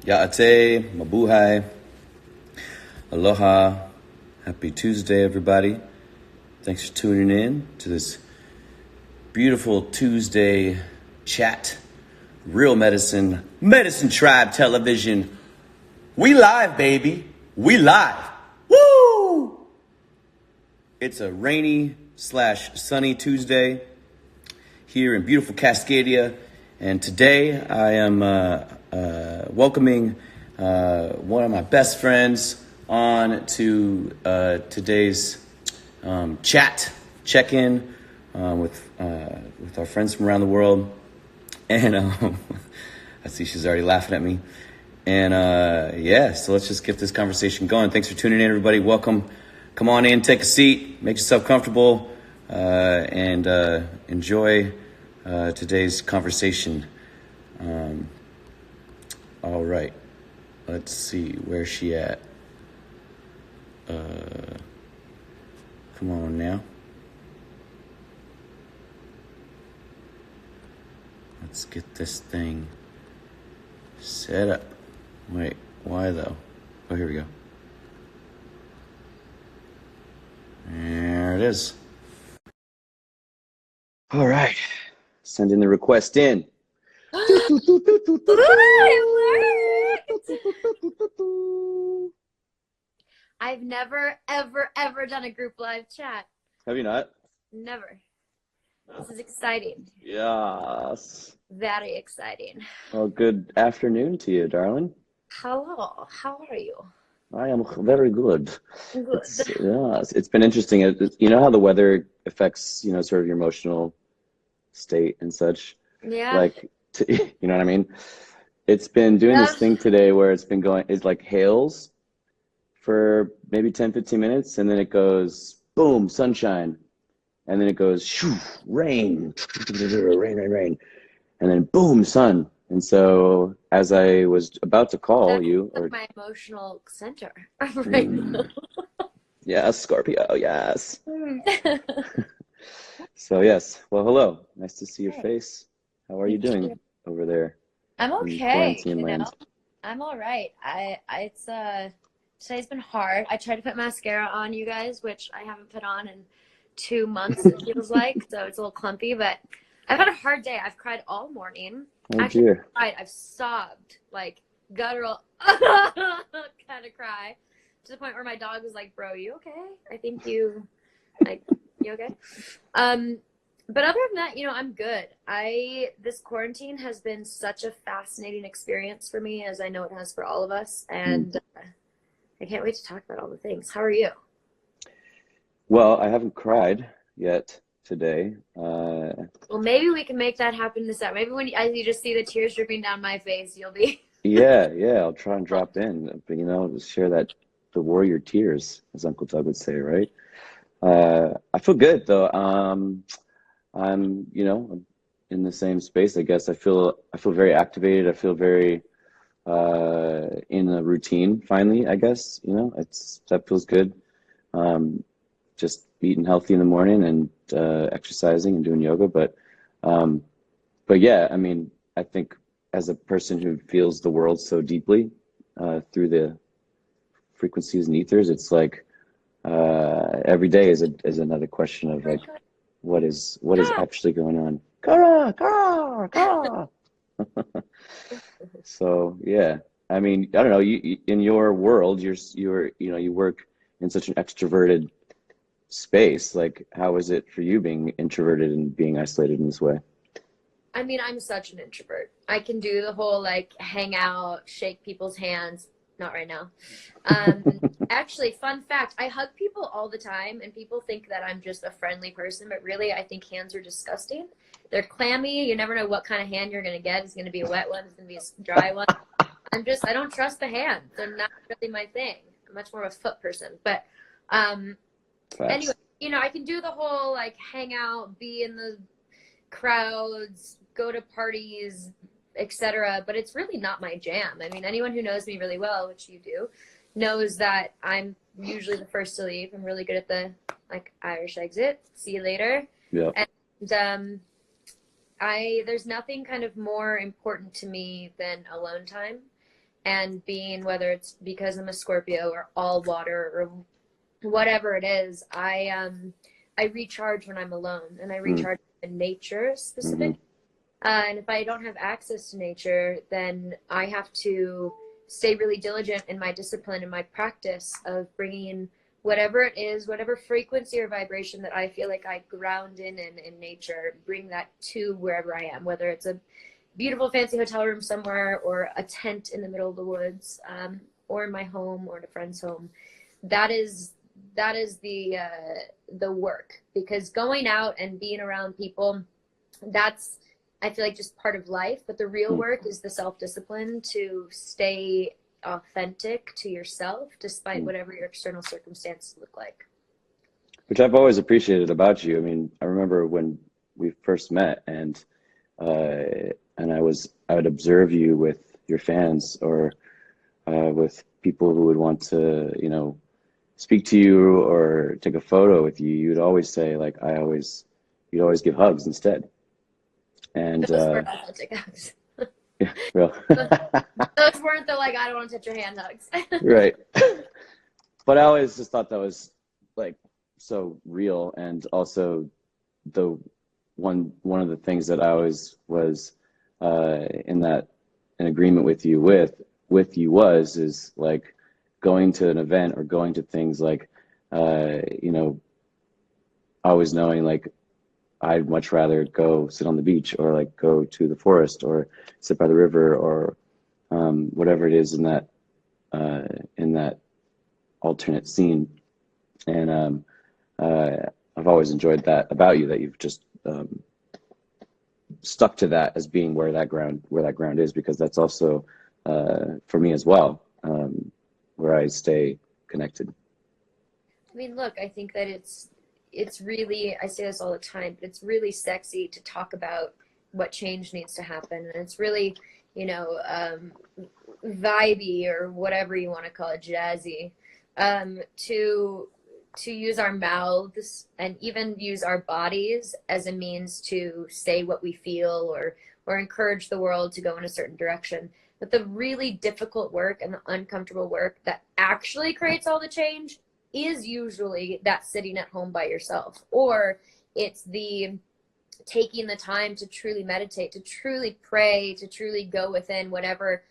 Ya'ate, mabuhay, aloha, happy Tuesday, everybody. Thanks for tuning in to this beautiful Tuesday chat. Real Medicine Tribe Television. We live, baby. We live. Woo! It's a rainy/sunny Tuesday here in beautiful Cascadia. And today I am welcoming one of my best friends on to today's check-in with our friends from around the world. And I see she's already laughing at me. And so let's just get this conversation going. Thanks for tuning in, everybody. Welcome. Come on in, take a seat, make yourself comfortable, and enjoy today's conversation. All right. Let's see, where's she at? Come on now. Let's get this thing set up. Wait, why though? Oh, here we go. There it is. All right. Sending the request in. I've never, ever done a group live chat. Have you not? Never. This is exciting. Yes. Very exciting. Well, good afternoon to you, darling. Hello. How are you? I am very good. Good. It's been interesting. You know how the weather affects, sort of your emotional state and such? Yeah. Like, you know what I mean? It's been doing this thing today where it's like hails for maybe 10, 15 minutes, and then it goes, boom, sunshine. And then it goes, shoo, rain, rain. And then boom, sun. And so as I was about to call you, or my emotional center right now. Yes, Scorpio, yes. So yes, well, hello. Nice to see your face. How are you doing over there? I'm okay. I'm all right. Today's been hard. I tried to put mascara on, you guys, which I haven't put on in 2 months, it feels like. So it's a little clumpy, but I've had a hard day. I've cried all morning. Oh, dear. I've sobbed, like guttural kind of cry, to the point where my dog was like, "Bro, you okay? I think you okay?" But other than that, I'm good. This quarantine has been such a fascinating experience for me, as I know it has for all of us, and I can't wait to talk about all the things. How are you? Well, I haven't cried yet today. Well, maybe we can make that happen this time. Maybe when you just see the tears dripping down my face, you'll be. Yeah, I'll try and drop in, but share the warrior tears, as Uncle Doug would say, right? I feel good though. I'm in the same space, I guess. I feel very activated. I feel very in a routine finally, I guess. That feels good. Just eating healthy in the morning and exercising and doing yoga, but yeah, I think as a person who feels the world so deeply through the frequencies and ethers, it's like every day is another question of like, what is actually going on? Kara. So yeah, I don't know. You in your world, you work in such an extroverted space. Like, how is it for you being introverted and being isolated in this way? I'm such an introvert. I can do the whole like hang out, shake people's hands. Not right now. Actually, fun fact, I hug people all the time and people think that I'm just a friendly person, but really I think hands are disgusting. They're clammy. You never know what kind of hand you're going to get. It's going to be a wet one. It's going to be a dry one. I don't trust the hand. They're not really my thing. I'm much more of a foot person. But anyway, I can do the whole like hang out, be in the crowds, go to parties, etc. But it's really not my jam. Anyone who knows me really well, which you do, knows that I'm usually the first to leave. I'm really good at the like Irish exit. See you later. Yeah. And there's nothing kind of more important to me than alone time. and being, whether it's because I'm a Scorpio or all water or whatever it is, I recharge when I'm alone, and I Mm. recharge in nature Hmm. specifically. And if I don't have access to nature, then I have to stay really diligent in my discipline and my practice of bringing whatever it is, whatever frequency or vibration that I feel like I ground in nature, bring that to wherever I am, whether it's a beautiful fancy hotel room somewhere or a tent in the middle of the woods, or in my home or in a friend's home. That is the work, because going out and being around people, that's, I feel like, just part of life. But the real Mm. work is the self-discipline to stay authentic to yourself despite Mm. whatever your external circumstances look like. Which I've always appreciated about you. I mean, I remember when we first met, and I would observe you with your fans, or with people who would want to, speak to you or take a photo with you. You'd always say, like, you'd always give hugs instead. And Those were authentic hugs. yeah, real. Those weren't the, like, I don't want to touch your hand hugs. Right. But I always just thought that was like so real, and also the one of the things that I always was in agreement with you is like going to an event or going to things like always knowing, like, I'd much rather go sit on the beach, or like go to the forest, or sit by the river, or whatever it is uh, in that alternate scene. And I've always enjoyed that about you, that you've just stuck to that as being where that ground is, because that's also for me as well, where I stay connected. I mean, look, I think that it's really, I say this all the time, but it's really sexy to talk about what change needs to happen. And it's really, vibey, or whatever you want to call it, jazzy, to use our mouths and even use our bodies as a means to say what we feel, or encourage the world to go in a certain direction. But the really difficult work and the uncomfortable work that actually creates all the change is usually that sitting at home by yourself, or it's the taking the time to truly meditate, to truly pray, to truly go within whatever,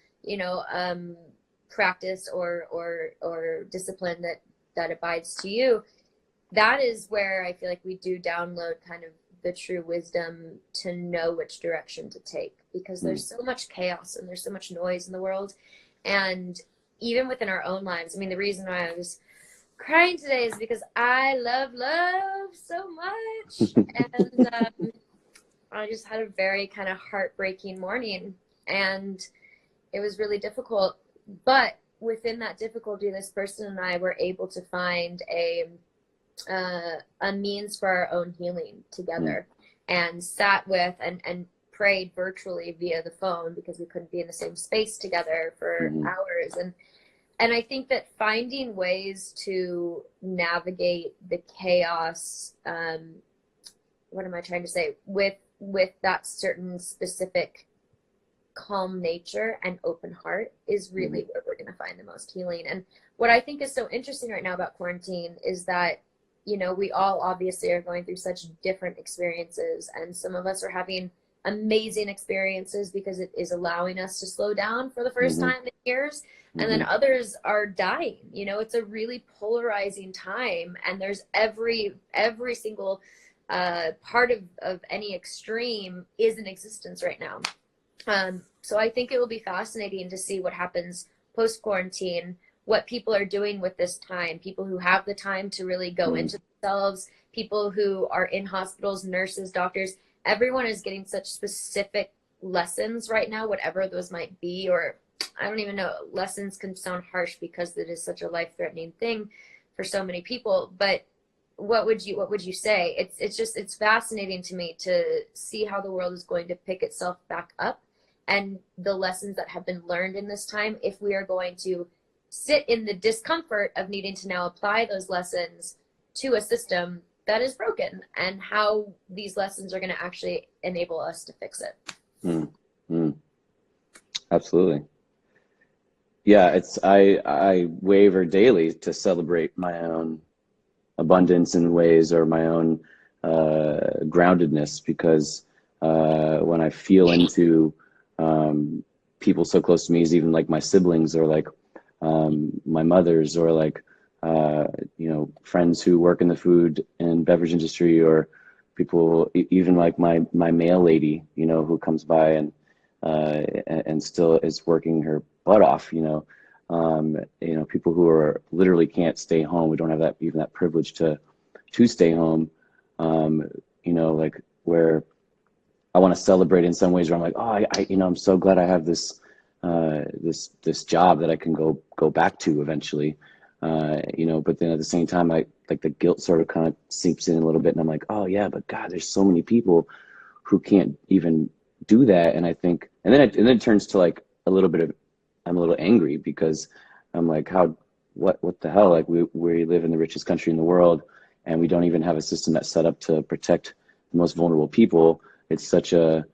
practice or discipline that abides to you. That is where I feel like we do download kind of the true wisdom to know which direction to take, because Mm. there's so much chaos and there's so much noise in the world. And even within our own lives, I mean, the reason why I was crying today is because I love so much. And I just had a very kind of heartbreaking morning, and it was really difficult. But within that difficulty, this person and I were able to find a means for our own healing Mm. together, and sat with and prayed virtually via the phone, because we couldn't be in the same space together for Hmm. hours. And I think that finding ways to navigate the chaos, what am I trying to say, with that certain specific calm nature and open heart is Hmm. really where we're going to find the most healing. And what I think is so interesting right now about quarantine is that, we all obviously are going through such different experiences, and some of us are having amazing experiences because it is allowing us to slow down for the first Hmm. time in years. And then Hmm. others are dying. It's a really polarizing time, and there's every single part of any extreme is in existence right now. So I think it will be fascinating to see what happens post quarantine, what people are doing with this time, people who have the time to really go Hmm. into themselves, people who are in hospitals, nurses, doctors. Everyone is getting such specific lessons right now, whatever those might be, or I don't even know. Lessons can sound harsh because it is such a life-threatening thing for so many people. But what would you say? It's fascinating to me to see how the world is going to pick itself back up, and the lessons that have been learned in this time, if we are going to sit in the discomfort of needing to now apply those lessons to a system that is broken, and how these lessons are going to actually enable us to fix it. Mm. Mm. Absolutely. yeah, it's I waver daily to celebrate my own abundance in ways, or my own groundedness, because when I feel into people so close to me, is even like my siblings, or like my mother's, or like you know, friends who work in the food and beverage industry, or people, even like my mail lady, you know, who comes by and still is working her butt off, you know, people who are literally can't stay home, we don't have that, even that privilege to stay home, um, you know, like, where I want to celebrate in some ways, where I'm like, oh, you know, I'm so glad I have this, this job that I can go back to eventually, you know. But then at the same time, I like the guilt sort of kind of seeps in a little bit, and I'm like, oh yeah, but God, there's so many people who can't even do that. And I think, and then it turns to like a little bit of, I'm a little angry, because I'm like, how, what the hell? Like, we live in the richest country in the world, and we don't even have a system that's set up to protect the most vulnerable people. It's such a,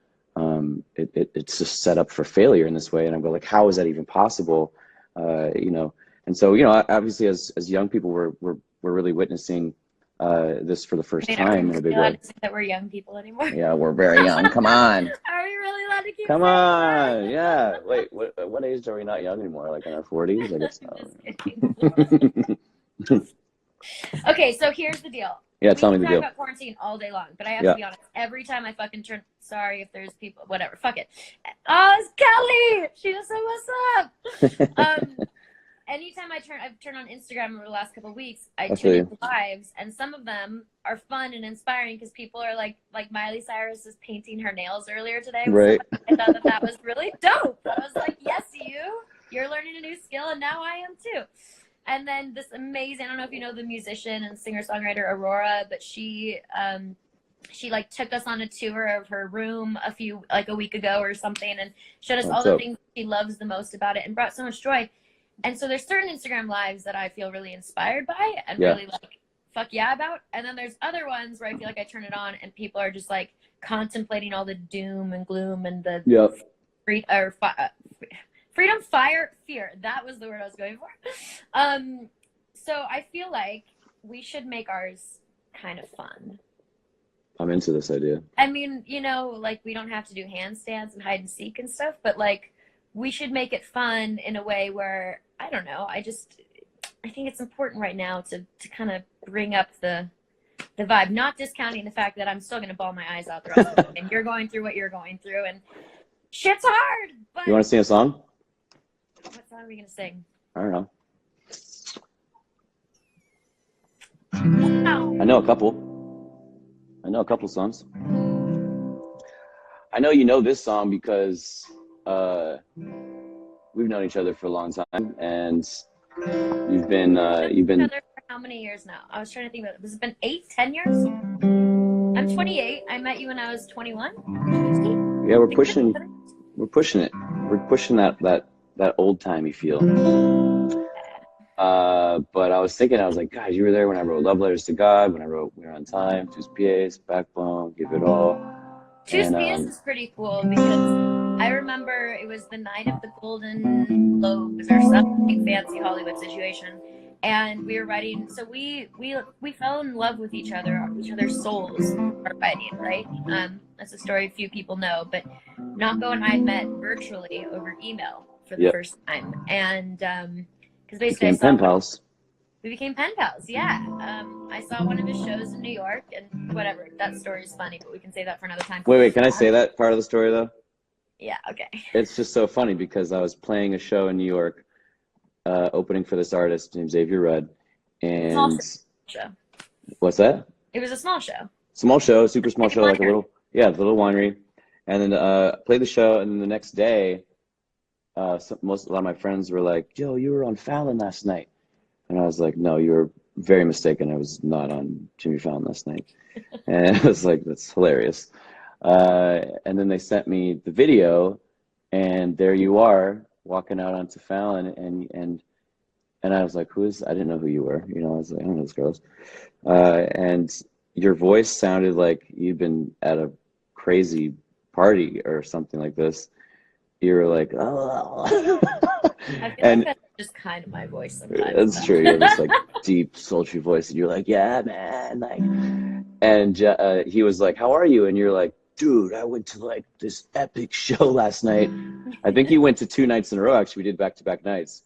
it's just set up for failure in this way. And I'm going like, how is that even possible? You know, and so, you know, obviously as young people, we're really witnessing this for the I first mean, are we time in a big really way. allowed to say that we're young people anymore? Yeah, we're very young. Come on. Are we really allowed to keep Come saying on. that? Yeah. Wait, what age are we not young anymore? Like in our 40s? Like it's Just kidding. Okay, so here's the deal. Yeah, We tell me can the talk deal. about quarantine all day long, but I have to Yeah. be honest. Every time I fucking turn, sorry if there's people, whatever, fuck it. Oh, it's Kelly. She just said what's up. Anytime I've turned on Instagram over the last couple of weeks, I I feel tune you. into lives, and some of them are fun and inspiring because people are like Miley Cyrus is painting her nails earlier today with Right. somebody. I thought that was really dope. I was like, yes, you're learning a new skill, and now I am too. And then this amazing, I don't know if you know the musician and singer-songwriter Aurora, but she like took us on a tour of her room a week ago or something, and showed us all What's the up? things she loves the most about it, and brought so much joy. And so there's certain Instagram lives that I feel really inspired by and Yeah. really like fuck yeah about. And then there's other ones where I feel like I turn it on and people are just like contemplating all the doom and gloom and the Yep. freedom, fire, fear. That was the word I was going for. So I feel like we should make ours kind of fun. I'm into this idea. I mean, you know, like we don't have to do handstands and hide and seek and stuff, but like we should make it fun in a way where, I don't know, I think it's important right now to kind of bring up the vibe, not discounting the fact that I'm still going to bawl my eyes out the rest of the day, and you're going through what you're going through, and shit's hard. But You want to sing a song? what song are we going to sing? I don't know. Wow. I know a couple. I know a couple songs. I know you know this song because we've known each other for a long time, and you've been For how many years now? I was trying to think about it. Has it been 8, 10 years? I'm 28. I met you when I was 21. Yeah, we're pushing it. We're pushing that old timey feel. But I was thinking, I was like, God, you were there when I wrote Love Letters to God, when I wrote We're on Time, Tus Pies, Backbone, Give It All. Tus Pies is pretty cool because I remember it was the night of the Golden Globes or something fancy Hollywood situation, and we were writing. So we fell in love with each other's souls are writing, right? That's a story few people know, but Nahko and I met virtually over email for the first time, and because basically we became pen pals. Yeah. I saw one of his shows in New York, and whatever. That story is funny, but we can say that for another time. Wait, can I say that part of the story though? Yeah. Okay. It's just so funny because I was playing a show in New York, opening for this artist named Xavier Rudd, and Small show. What's that? It was a small show. Small show, super small show, like a little winery, and then played the show, and then the next day, a lot of my friends were like, "Yo, you were on Fallon last night." And I was like, no, you were very mistaken. I was not on Jimmy Fallon last night. And I was like, that's hilarious. And then they sent me the video, and there you are walking out onto Fallon, and I was like, I didn't know who you were. You know, I was like, I don't know those girls. And your voice sounded like you'd been at a crazy party or something like this. you were like, oh. I feel like And that's just kind of my voice sometimes, that's true. You have this like deep, sultry voice, and you're like, yeah, man. Like, and he was like, how are you? And you're like, dude, I went to like this epic show last night. I think you went to 2 nights in a row. Actually, we did back-to-back nights.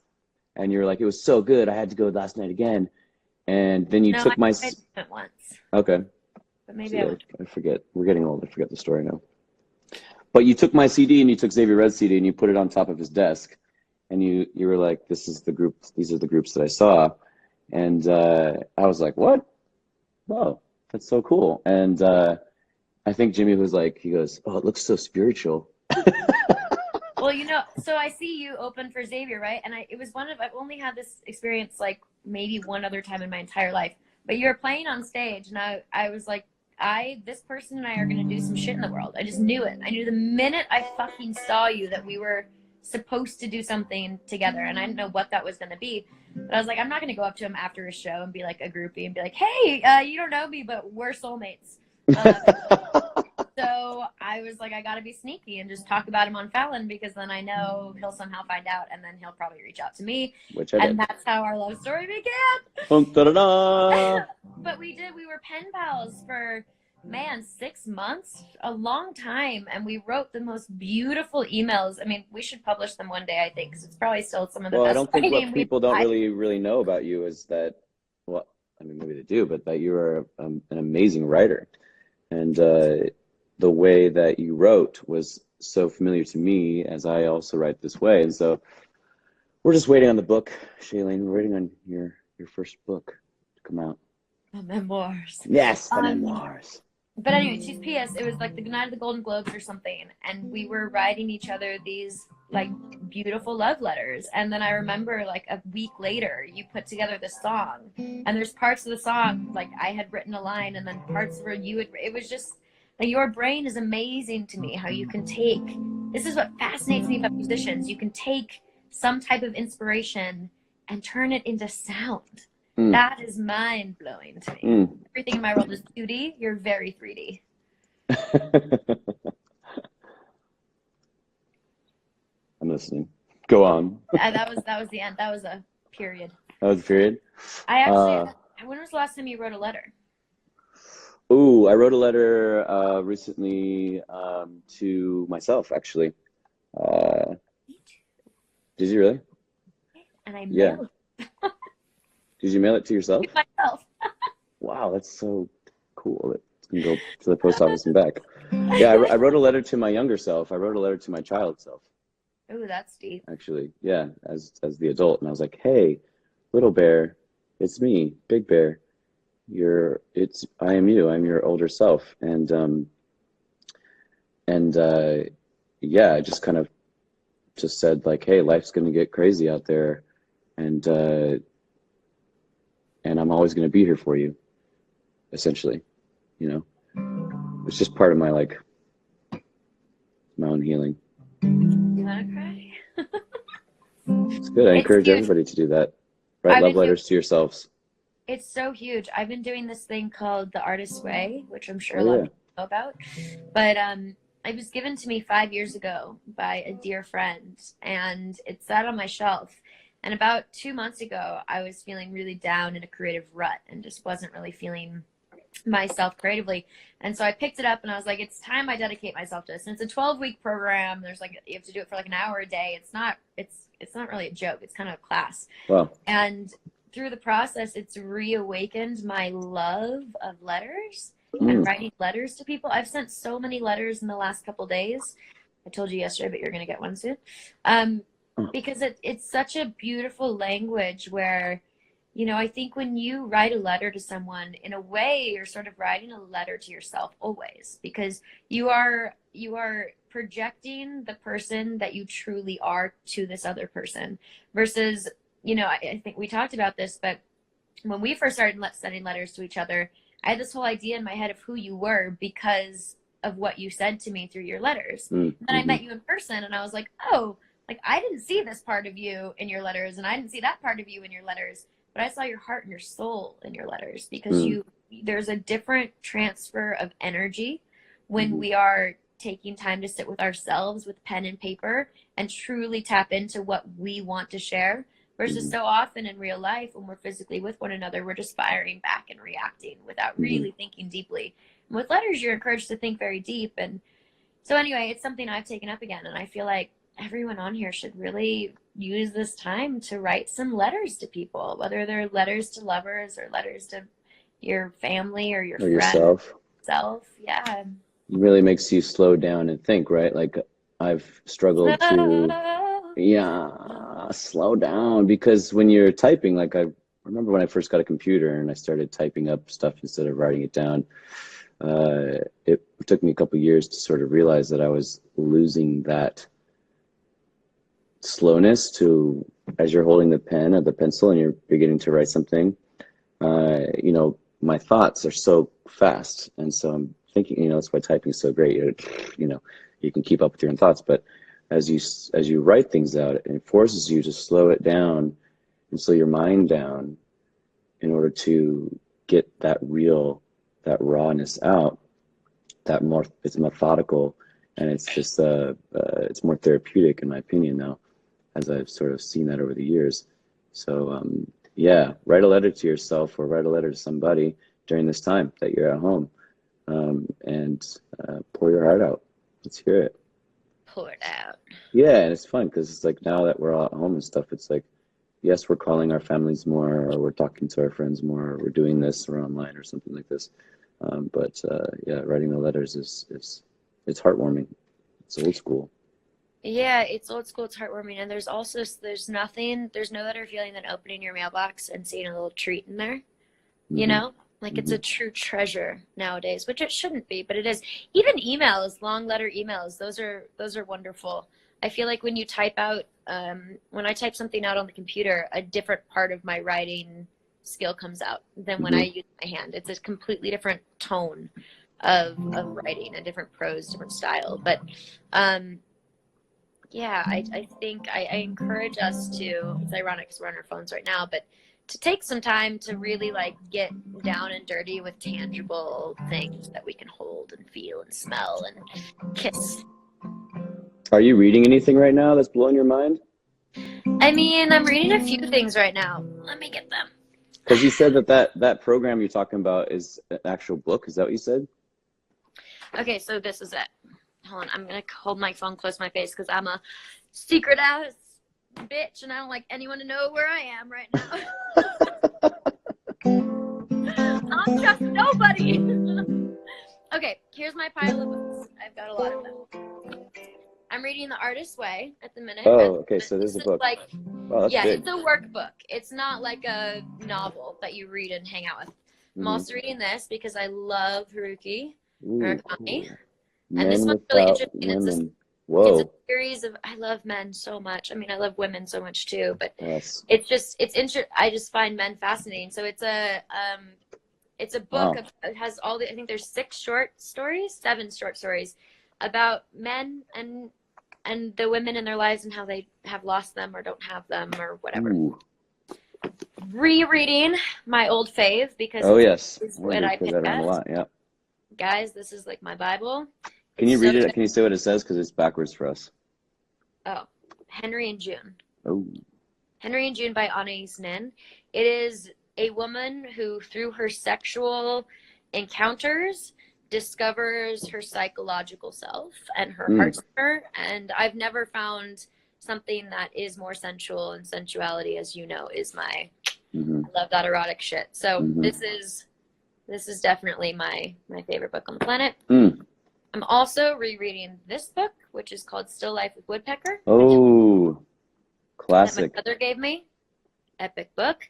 And you were like, it was so good. I had to go last night again. And then you No, took my. I went once, Okay. but maybe See, I I, went. I forget. We're getting old. I forget the story now. But you took my CD and you took Xavier Red's CD and you put it on top of his desk. And you were like, this is the group. These are the groups that I saw. And I was like, what? Whoa, that's so cool. And I think Jimmy was like, he goes, oh, it looks so spiritual. Well, you know, so I see you open for Xavier, right? And it was I've only had this experience like maybe one other time in my entire life. But you were playing on stage, and I was like, this person and I are gonna do some shit in the world. I just knew it. I knew the minute I fucking saw you that we were supposed to do something together, and I didn't know what that was gonna be. But I was like, I'm not gonna go up to him after a show and be like a groupie and be like, hey, you don't know me, but we're soulmates. So I was like, I gotta be sneaky and just talk about him on Fallon, because then I know he'll somehow find out, and then he'll probably reach out to me. Which I And did. that's how our love story began. Dun, da, da, da. But we were pen pals for, man, 6 months, a long time. And we wrote the most beautiful emails. I mean, we should publish them one day, I think, because it's probably still some of the Well, I best don't think what writing people don't really know about you is that, well, I mean, maybe they do, but that you are an amazing writer. And the way that you wrote was so familiar to me, as I also write this way. And so we're just waiting on the book, Shailene. We're waiting on your first book to come out. The memoirs. Yes, the memoirs. But anyway, she's PS. It was like the night of the Golden Globes or something, and we were writing each other these like beautiful love letters. And then I remember like a week later, you put together this song, and there's parts of the song like I had written a line, and then parts where you had. It was just like, your brain is amazing to me. How you can take. This is what fascinates me about musicians. You can take some type of inspiration and turn it into sound. That is mind blowing to me. Everything in my world is 2D. You're very 3D. I'm listening. Go on. That was the end. That was a period. That was the period. I actually. When was the last time you wrote a letter? I wrote a letter recently to myself, actually. Did you really? And I mailed it. Did you mail it to yourself? To myself. Wow, that's so cool. It can go to the post office and back. Yeah, I wrote a letter to my younger self. I wrote a letter to my child self. Ooh, that's deep. Actually, yeah, as the adult, and I was like, "Hey, little bear, it's me, Big Bear. I am you. I'm your older self." And yeah, I just kind of just said like, "Hey, life's gonna get crazy out there, and I'm always gonna be here for you." Essentially, you know, it's just part of my my own healing. You wanna cry? It's good. I encourage everybody to do that. Write love letters to yourselves. It's so huge. I've been doing this thing called the Artist's Way, which I'm sure a lot of people know about. But it was given to me 5 years ago by a dear friend, and it sat on my shelf. And about 2 months ago, I was feeling really down in a creative rut and just wasn't really feeling myself creatively. And so I picked it up and I was like, it's time I dedicate myself to this. And it's a 12-week program. There's like, you have to do it for like an hour a day. It's not really a joke. It's kind of a class. Wow. And through the process, it's reawakened my love of letters and writing letters to people. I've sent so many letters in the last couple days. I told you yesterday, but you're going to get one soon. Because it's such a beautiful language where, you know, I think when you write a letter to someone, in a way, you're sort of writing a letter to yourself always, because you are projecting the person that you truly are to this other person versus, you know, I think we talked about this, but when we first started sending letters to each other, I had this whole idea in my head of who you were because of what you said to me through your letters. And then I met you in person and I was like, oh, like I didn't see this part of you in your letters and I didn't see that part of you in your letters, but I saw your heart and your soul in your letters because there's a different transfer of energy when we are taking time to sit with ourselves with pen and paper and truly tap into what we want to share versus so often in real life when we're physically with one another, we're just firing back and reacting without really thinking deeply. And with letters, you're encouraged to think very deep. And so anyway, it's something I've taken up again. And I feel like everyone on here should really use this time to write some letters to people, whether they're letters to lovers or letters to your family or your Or friend. yourself. Yeah. It really makes you slow down and think, right? Like I've struggled to, yeah, slow down, because when you're typing, like I remember when I first got a computer and I started typing up stuff instead of writing it down. It took me a couple years to sort of realize that I was losing that slowness to, as you're holding the pen or the pencil and you're beginning to write something, you know, my thoughts are so fast. And so I'm thinking, you know, that's why typing is so great. You know, you can keep up with your own thoughts, but as you write things out, it forces you to slow it down and slow your mind down in order to get that rawness out. It's methodical, and it's just it's more therapeutic in my opinion now, as I've sort of seen that over the years. So yeah, write a letter to yourself or write a letter to somebody during this time that you're at home, and pour your heart out. Let's hear it. Pour it out. Yeah, and it's fun because it's like now that we're all at home and stuff, it's like, yes, we're calling our families more, or we're talking to our friends more, or we're doing this or online or something like this. But yeah, writing the letters is it's heartwarming. It's old school. Yeah, it's old school, it's heartwarming, and there's no better feeling than opening your mailbox and seeing a little treat in there. You know? Like it's a true treasure nowadays, which it shouldn't be, but it is. Even emails, long letter emails, those are wonderful. I feel like when you type out, when I type something out on the computer, a different part of my writing skill comes out than when I use my hand. It's a completely different tone of writing, a different prose, different style. But yeah, I think I encourage us to, it's ironic because we're on our phones right now, but to take some time to really like get down and dirty with tangible things that we can hold and feel and smell and kiss. Are you reading anything right now that's blowing your mind? I mean, I'm reading a few things right now. Let me get them. Because you said that program you're talking about is an actual book. Is that what you said? Okay, so this is it. Hold on, I'm gonna hold my phone close to my face because I'm a secret ass bitch and I don't like anyone to know where I am right now. I don't trust nobody. Okay, here's my pile of books. I've got a lot of them. I'm reading The Artist's Way at the minute. Oh, okay, so there's a book. Like, wow, that's big. It's a workbook. It's not like a novel that you read and hang out with. I'm also reading this because I love Haruki Murakami. Cool. And this one's really interesting. Women. It's a series of, I love men so much. I mean, I love women so much too, but I just find men fascinating. So it's a book it has all the, I think there's 7 short stories about men and the women in their lives and how they have lost them or don't have them or whatever. Ooh. Rereading my old fave because it's what I pick that around a lot. Yeah. Guys, this is like my Bible. Can you read it? Can you say what it says? Because it's backwards for us. Oh, Henry and June. Oh. Henry and June by Anais Nin. It is a woman who, through her sexual encounters, discovers her psychological self and her heart center. And I've never found something that is more sensual, and sensuality, as you know, is my I love that erotic shit. So this is definitely my favorite book on the planet. I'm also rereading this book, which is called Still Life with Woodpecker. Oh, classic. That my mother gave me. Epic book.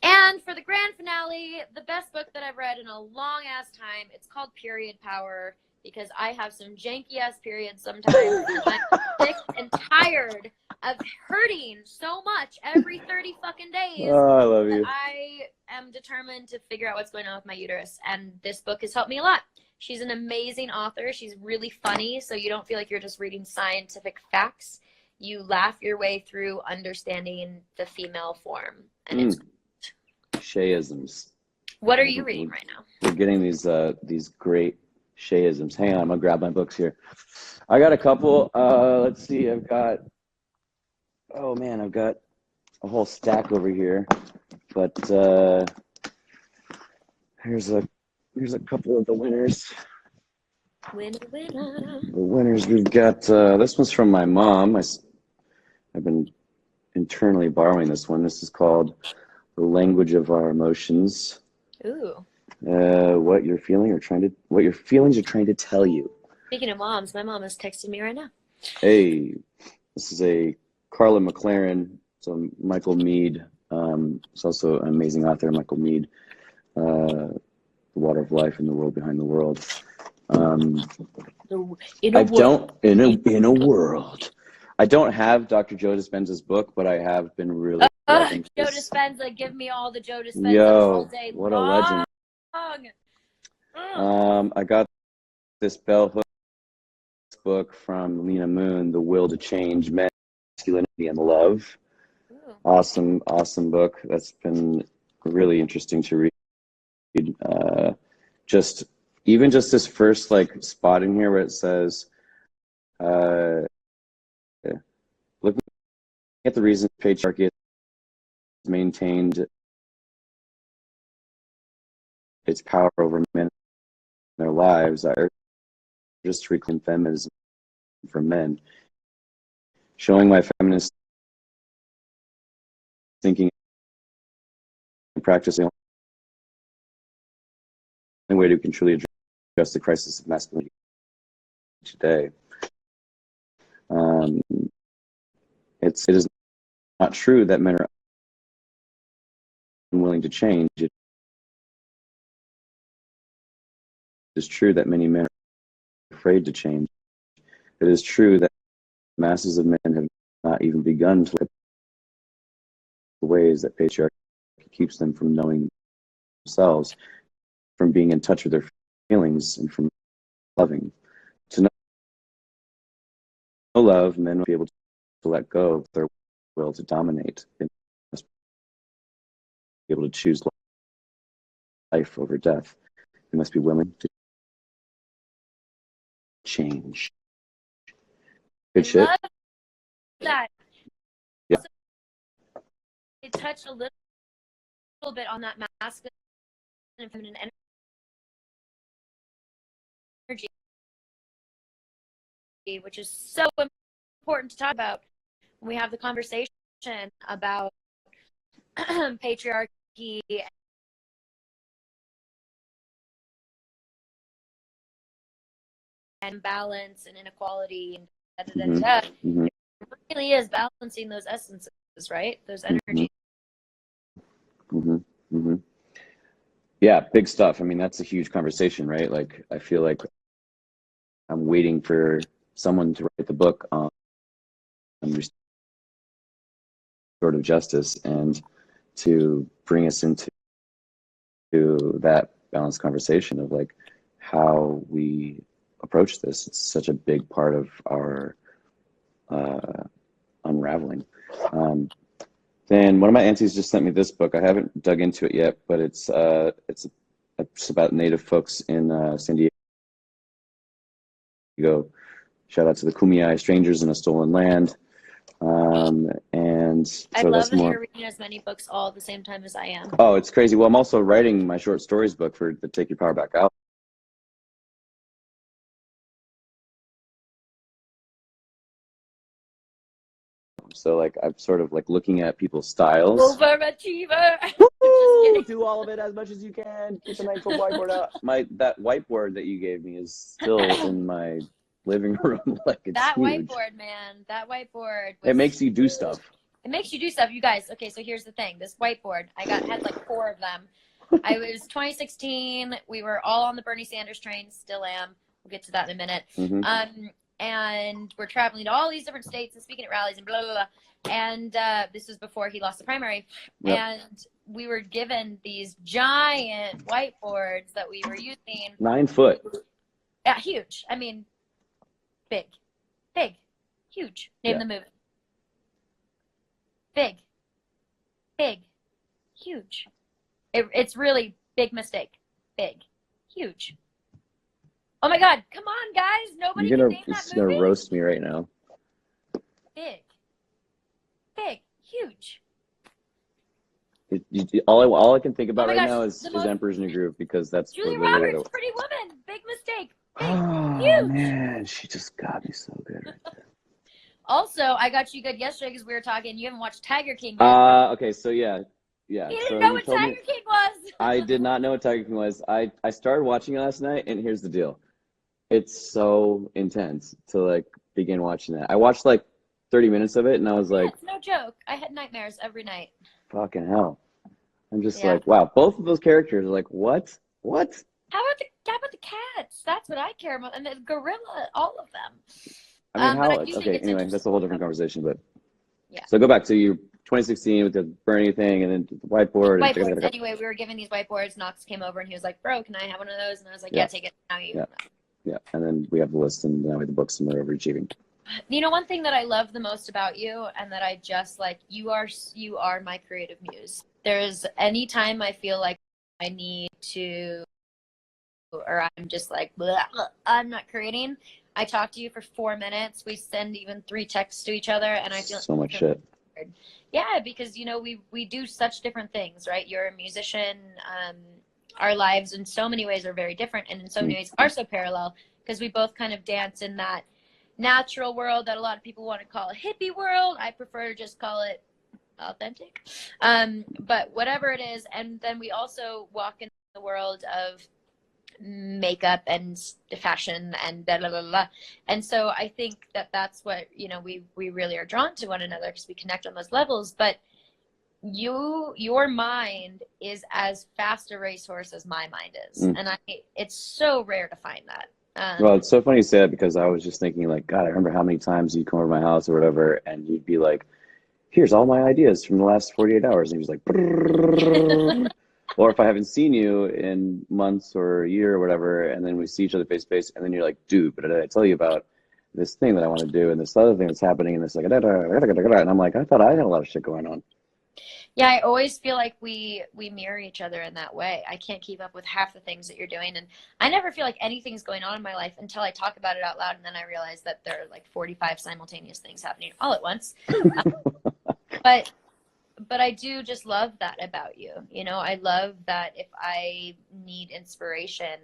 And for the grand finale, the best book that I've read in a long ass time. It's called Period Power because I have some janky ass periods sometimes. I'm sick and tired of hurting so much every 30 fucking days. Oh, I love you. I am determined to figure out what's going on with my uterus, and this book has helped me a lot. She's an amazing author. She's really funny, so you don't feel like you're just reading scientific facts. You laugh your way through understanding the female form, and it's Shayisms. What are you reading right now? We're getting these great Shayisms. Hang on, I'm gonna grab my books here. I got a couple. Let's see. I've got. Oh man, I've got a whole stack over here. But here's a couple of the winners. Winner, winner. The winners, we've got this one's from my mom. I've been internally borrowing this one. This is called The Language of Our Emotions. Ooh. What your feelings are trying to tell you. Speaking of moms, my mom is texting me right now. Hey, this is a Carla McLaren. So Michael Mead. It's also an amazing author, Michael Mead. The Water of Life and the World Behind the World. In a world. I don't have Dr. Joe Dispenza's book, but I have been really loving Joe this. Dispenza, give me all the Joe Dispenza all day what long. a legend. I got this Bell Hooks book from Lena Moon, The Will to Change Men, Masculinity, and Love. Ooh. Awesome book. That's been really interesting to read. Just this first like spot in here where it says, looking at the reasons patriarchy has maintained its power over men in their lives, I urge just to reclaim feminism for men, showing my feminist thinking and practicing the only way to truly address the crisis of masculinity today. It is not true that men are unwilling to change. It is true that many men are afraid to change. It is true that masses of men have not even begun to look at the ways that patriarchy keeps them from knowing themselves, from being in touch with their feelings, and from loving. To know love, men will be able to let go of their will to dominate. They must be able to choose life over death. They must be willing to change. Good shit. I love that. Yeah. It touched a little bit on that masculine and feminine energy, which is so important to talk about when we have the conversation about patriarchy and balance and inequality and Mm-hmm. It really is balancing those essences, right? Those energies. Mm-hmm. Mm-hmm. Yeah, big stuff. I mean, that's a huge conversation, right? Like, I feel like I'm waiting for someone to write the book on restorative justice and to bring us into that balanced conversation of like how we approach this. It's such a big part of our unraveling. Then one of my aunties just sent me this book. I haven't dug into it yet, but it's about Native folks in San Diego. Shout out to the Kumeyaay Strangers in a Stolen Land. And so I love that's that more. you're reading as many books all at the same time as I am. Oh, it's crazy. Well, I'm also writing my short stories book for the Take Your Power Back Out. So like I'm sort of like looking at people's styles. Overachiever. Do all of it as much as you can. Get the 9-foot whiteboard out. That whiteboard that you gave me is still in my living room. Like it's that huge. Whiteboard, man. That whiteboard. It makes you do stuff. It makes you do stuff, you guys. Okay, so here's the thing. This whiteboard, had like 4 of them. I was 2016. We were all on the Bernie Sanders train. Still am. We'll get to that in a minute. Mm-hmm. And we're traveling to all these different states and speaking at rallies and blah, blah, blah. And this was before he lost the primary. Yep. And we were given these giant whiteboards that we were using. 9 foot. Yeah, huge. I mean, big, huge. Name the movie. Big, huge. It's really big mistake. Big, huge. Oh my God, come on, guys. Nobody can name that It's gonna movie? roast me right now. Big, big, huge. All I can think Oh about my right gosh, now the is most Emperor's New Groove because that's Julia literally what Roberts, it. Pretty Woman, big mistake, big, Oh huge. man, she just got me so good right there. Also, I got you good yesterday because we were talking. You haven't watched Tiger King yet. Okay, so yeah. You didn't So know you what told me Tiger King was. I did not know what Tiger King was. I started watching it last night, and here's the deal. It's so intense to like begin watching that. I watched like 30 minutes of it, and I was Yeah, like, it's no joke. I had nightmares every night. fucking hell. I'm just Yeah. like, wow, both of those characters are like, what? What? How about the cats? That's what I care about, and the gorilla, all of them. I mean, But I how? do think Okay, it's anyway, interesting. that's a whole different conversation. But Yeah. so go back to you 2016 with the Bernie thing, and then the whiteboard, Whiteboards. and Anyway, we were given these whiteboards. Knox came over and he was like, "Bro, can I have one of those?" And I was like, "Yeah, yeah, take it." Now you. yeah, yeah. And then we have the list, and now we have the books, and they're overachieving. You know, one thing that I love the most about you, and that I just like, you are my creative muse. There's any time I feel like I need to, or I'm just like, blah, blah, I'm not creating. I talk to you for 4 minutes. We send even 3 texts to each other, and I feel So much shit. yeah, because you know we do such different things, right? You're a musician. Our lives in so many ways are very different, and in so many ways are so parallel because we both kind of dance in that natural world that a lot of people want to call a hippie world. I prefer to just call it authentic. But whatever it is, and then we also walk in the world of makeup and fashion and blah, blah, blah, blah. And so I think that that's what, you know, we really are drawn to one another because we connect on those levels. But your mind is as fast a racehorse as my mind is. And it's so rare to find that. Well, it's so funny you say that because I was just thinking, like, God, I remember how many times you'd come over to my house or whatever, and you'd be like, here's all my ideas from the last 48 hours. And he was like, or if I haven't seen you in months or a year or whatever, and then we see each other face to face, and then you're like, dude, but did I tell you about this thing that I want to do and this other thing that's happening and this like, and I'm like, I thought I had a lot of shit going on. Yeah, I always feel like we mirror each other in that way. I can't keep up with half the things that you're doing, and I never feel like anything's going on in my life until I talk about it out loud, and then I realize that there are like 45 simultaneous things happening all at once. But I do just love that about you. You know, I love that if I need inspiration,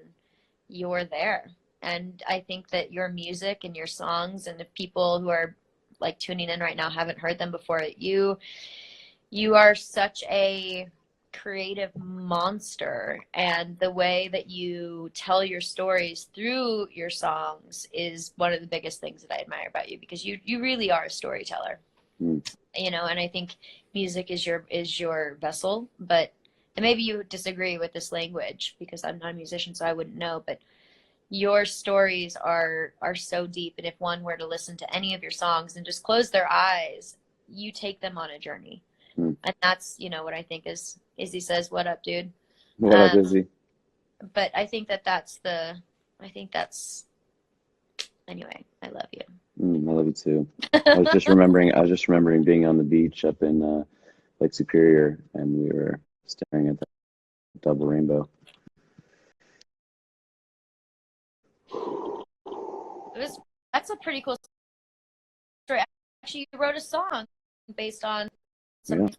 you're there. And I think that your music and your songs, and if people who are like tuning in right now haven't heard them before, you are such a creative monster, and the way that you tell your stories through your songs is one of the biggest things that I admire about you, because you really are a storyteller. You know, and I think music is your vessel, but and maybe you disagree with this language because I'm not a musician, so I wouldn't know, but your stories are so deep, and if one were to listen to any of your songs and just close their eyes, you take them on a journey. And that's, you know, what I think is Izzy says, what up, dude? What up, Izzy? But I think that's anyway, I love you. I love you too. I was just remembering being on the beach up in Lake Superior, and we were staring at the double rainbow. That's a pretty cool story. Actually, you wrote a song based on something. Yeah.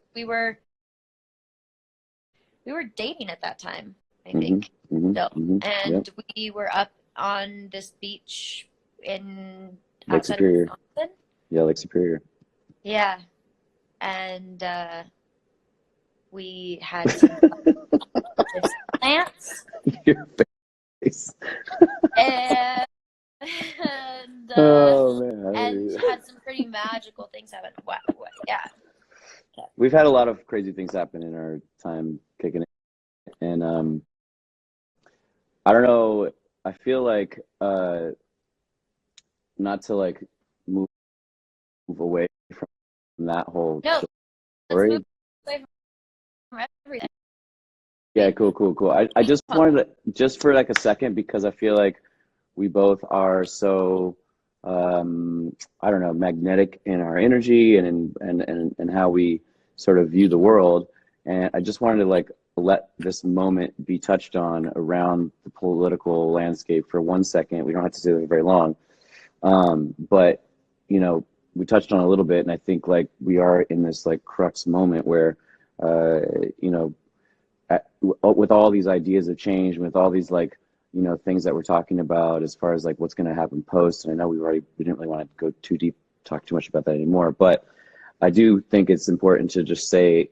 We were dating at that time, I think. And we were up on this beach in Lake outside Superior. of Wisconsin. Yeah, Lake Superior. Yeah. And we had some plants. Your face. And Oh man. and had some pretty magical things happen. Wow, yeah. We've had a lot of crazy things happen in our time kicking it. And I don't know, I feel like not to like move away from that whole No, story. let's move away from everything. Yeah, cool. I just wanted to, just for like a second, because I feel like we both are so I don't know, magnetic in our energy and how we sort of view the world. And I just wanted to like let this moment be touched on around the political landscape for 1 second. We don't have to say that very long. But, you know, we touched on a little bit, and I think like we are in this like crux moment where, you know, with all these ideas of change, with all these like, you know, things that we're talking about as far as like what's going to happen post. And I know we didn't really want to go too deep, talk too much about that anymore, but I do think it's important to just say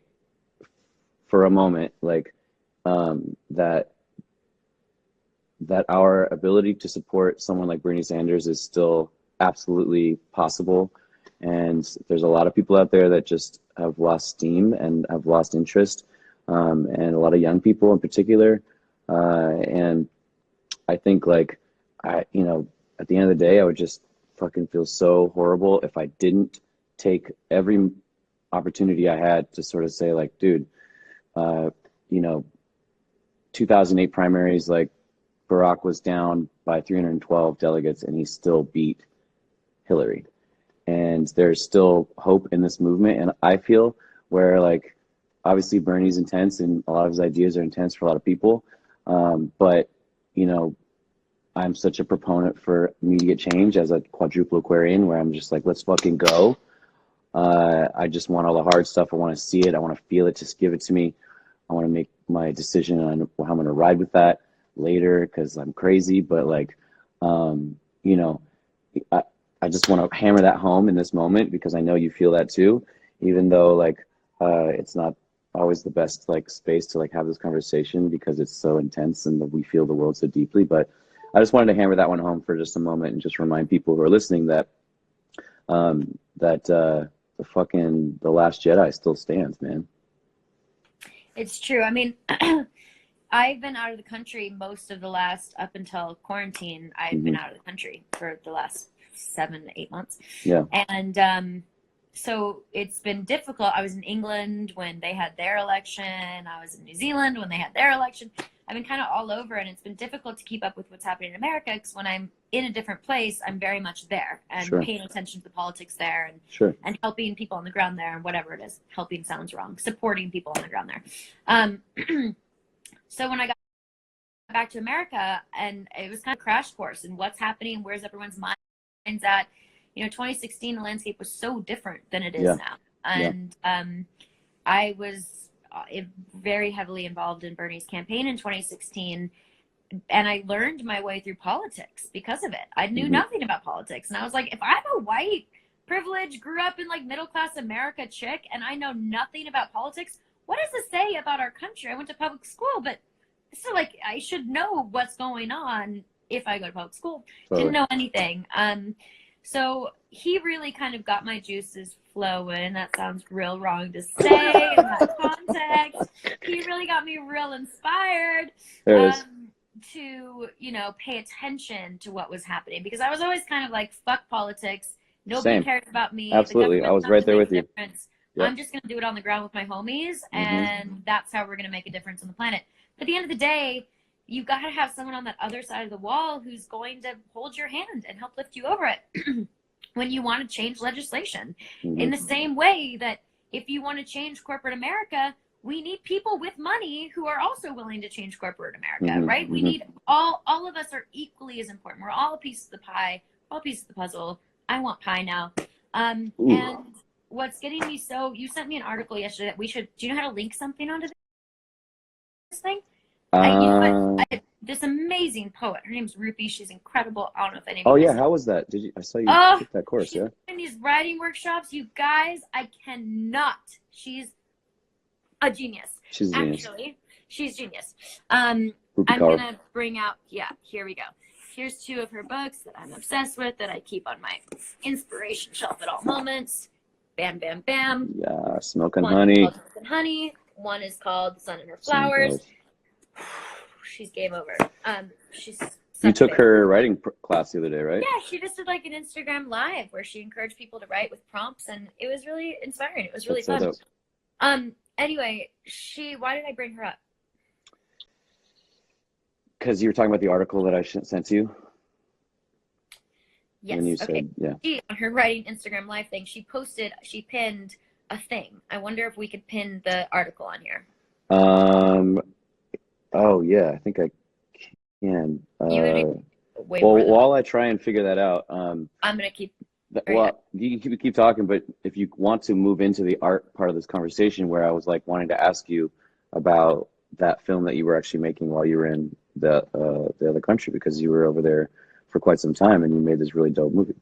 for a moment, like, that our ability to support someone like Bernie Sanders is still absolutely possible. And there's a lot of people out there that just have lost steam and have lost interest, and a lot of young people in particular. And I think like, you know, at the end of the day, I would just fucking feel so horrible if I didn't take every opportunity I had to sort of say like, dude, you know, 2008 primaries, like Barack was down by 312 delegates and he still beat Hillary. And there's still hope in this movement. And I feel where like, obviously Bernie's intense and a lot of his ideas are intense for a lot of people. But, you know, I'm such a proponent for immediate change as a quadruple Aquarian where I'm just like, let's fucking go. I just want all the hard stuff. I want to see it. I want to feel it. Just give it to me. I want to make my decision on how I'm going to ride with that later because I'm crazy. But like, you know, I just want to hammer that home in this moment because I know you feel that too, even though like it's not always the best like space to like have this conversation because it's so intense and we feel the world so deeply. But I just wanted to hammer that one home for just a moment and just remind people who are listening that the Last Jedi still stands, man. It's true. I mean, I've been out of the country most of the last, up until quarantine, I've been out of the country for the last 7 to 8 months. Yeah. And so it's been difficult. I was in England when they had their election. I was in New Zealand when they had their election. I've been kind of all over, and it's been difficult to keep up with what's happening in America because when I'm in a different place, I'm very much there and paying attention to the politics there and helping people on the ground there and whatever it is. Helping sounds wrong. Supporting people on the ground there. So when I got back to America, and it was kind of a crash course in what's happening, where's everyone's minds at. You know, 2016, the landscape was so different than it is now. And I was very heavily involved in Bernie's campaign in 2016. And I learned my way through politics because of it. I knew nothing about politics. And I was like, if I'm a white, privileged, grew up in like middle-class America chick, and I know nothing about politics, what does this say about our country? I went to public school, but still like I should know what's going on if I go to public school. Didn't know anything. So he really kind of got my juices flowing. That sounds real wrong to say in that context. He really got me real inspired to, you know, pay attention to what was happening because I was always kind of like, fuck politics. Nobody cares about me. Absolutely. I was right there with you. Yep. I'm just going to do it on the ground with my homies, and that's how we're going to make a difference on the planet. But at the end of the day, you got to have someone on that other side of the wall who's going to hold your hand and help lift you over it when you want to change legislation. In the same way that if you want to change corporate America, we need people with money who are also willing to change corporate America, right? We need all of us are equally as important. We're all a piece of the pie, all a piece of the puzzle. I want pie now. And what's getting me so, you sent me an article yesterday that we should, do you know how to link something onto this thing? This amazing poet. Her name's Rupi. She's incredible. I don't know if any of you how was that? I saw you took that course, she's in these writing workshops. You guys, I cannot. She's a genius. She's genius. I'm gonna bring out, here we go. Here's 2 of her books that I'm obsessed with that I keep on my inspiration shelf at all moments. Bam, bam, bam. Yeah, Smoke and Honey. Smoke and Honey. One is called The Sun and Her Flowers. She's game over. You took her writing class the other day, right? Yeah, she just did like an Instagram live where she encouraged people to write with prompts, and it was really inspiring. It was really fun. So anyway, why did I bring her up? Because you were talking about the article that I sent to you. Yes. And you said, She, on her writing Instagram live thing, she pinned a thing. I wonder if we could pin the article on here. Um, oh yeah, I think I can. You would way Well, more than while I try and figure that out, I'm gonna keep. Or yeah, well, you can keep talking, but if you want to move into the art part of this conversation, where I was like wanting to ask you about that film that you were actually making while you were in the other country, because you were over there for quite some time and you made this really dope movie.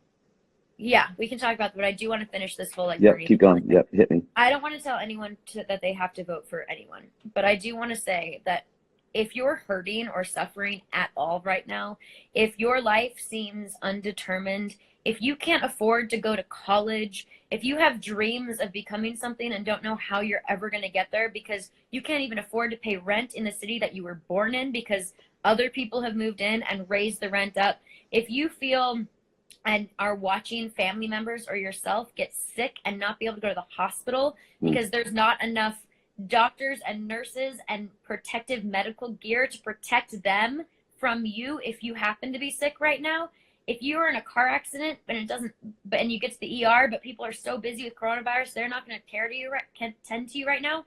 yeah, we can talk about that, but I do want to finish this whole like Yep, Bernie keep thing really going. quick. Yep, hit me. I don't want to tell anyone that they have to vote for anyone, but I do want to say that if you're hurting or suffering at all right now, if your life seems undetermined, if you can't afford to go to college, if you have dreams of becoming something and don't know how you're ever going to get there because you can't even afford to pay rent in the city that you were born in because other people have moved in and raised the rent up, if you feel and are watching family members or yourself get sick and not be able to go to the hospital Mm, because there's not enough doctors and nurses and protective medical gear to protect them from you if you happen to be sick right now. If you are in a car accident and it doesn't, and you get to the ER, but people are so busy with coronavirus, they're not going to care to you, tend to you right now.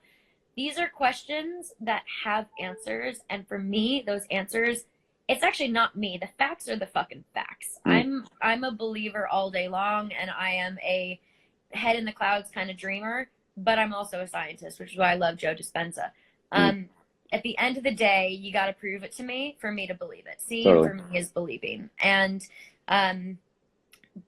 These are questions that have answers, and for me, those answers, it's actually not me. The facts are the fucking facts. mm, I'm a believer all day long, and I am a head in the clouds kind of dreamer, but I'm also a scientist, which is why I love Joe Dispenza. mm, Um, at the end of the day, you got to prove it to me for me to believe it. Seeing totally. for me is believing, and um,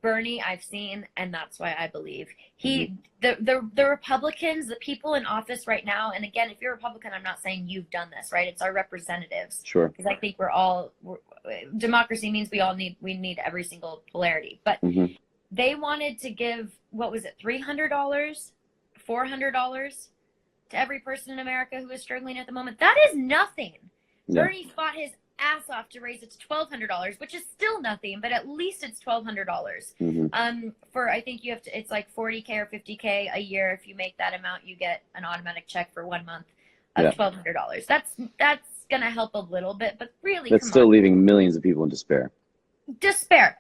Bernie I've seen, and that's why I believe Hmm. the Republicans, the people in office right now, and again, if you're a Republican, I'm not saying you've done this, right? It's our representatives Sure. because I think democracy means we need every single polarity, but Hmm. they wanted to give what was it, $300, $400 to every person in America who is struggling at the moment. That is nothing. Yeah. Bernie fought his ass off to raise it to $1,200, which is still nothing, but at least it's $1,200. Hmm. For I think you have to, it's like 40K or 50K a year. If you make that amount, you get an automatic check for 1 month of Yeah. $1,200. That's gonna help a little bit, but really, That's come on. still leaving millions of people in despair. Despair,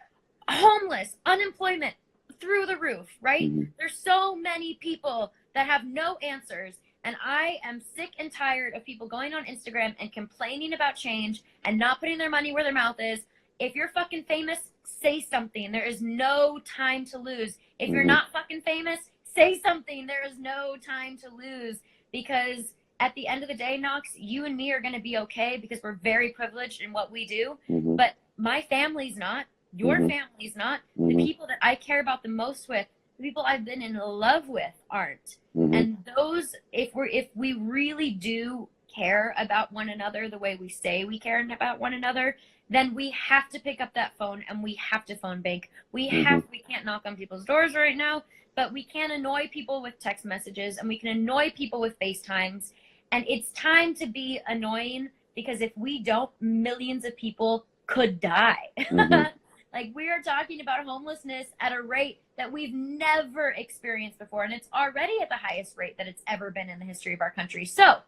homeless, unemployment through the roof, right? Hmm. There's so many people that have no answers. And I am sick and tired of people going on Instagram and complaining about change and not putting their money where their mouth is. If you're fucking famous, say something. There is no time to lose. If you're Hmm. not fucking famous, say something. There is no time to lose because at the end of the day, Knox, you and me are going to be okay because we're very privileged in what we do. Hmm. But my family's not. Your Hmm. family's not. The Hmm. people that I care about the most with, the people I've been in love with aren't. Hmm. And those, if we really do care about one another the way we say we care about one another, then we have to pick up that phone and we have to phone bank. We Hmm. can't knock on people's doors right now, but we can annoy people with text messages and we can annoy people with FaceTimes. And it's time to be annoying because if we don't, millions of people could die. Hmm. Like we are talking about homelessness at a rate that we've never experienced before, and it's already at the highest rate that it's ever been in the history of our country. So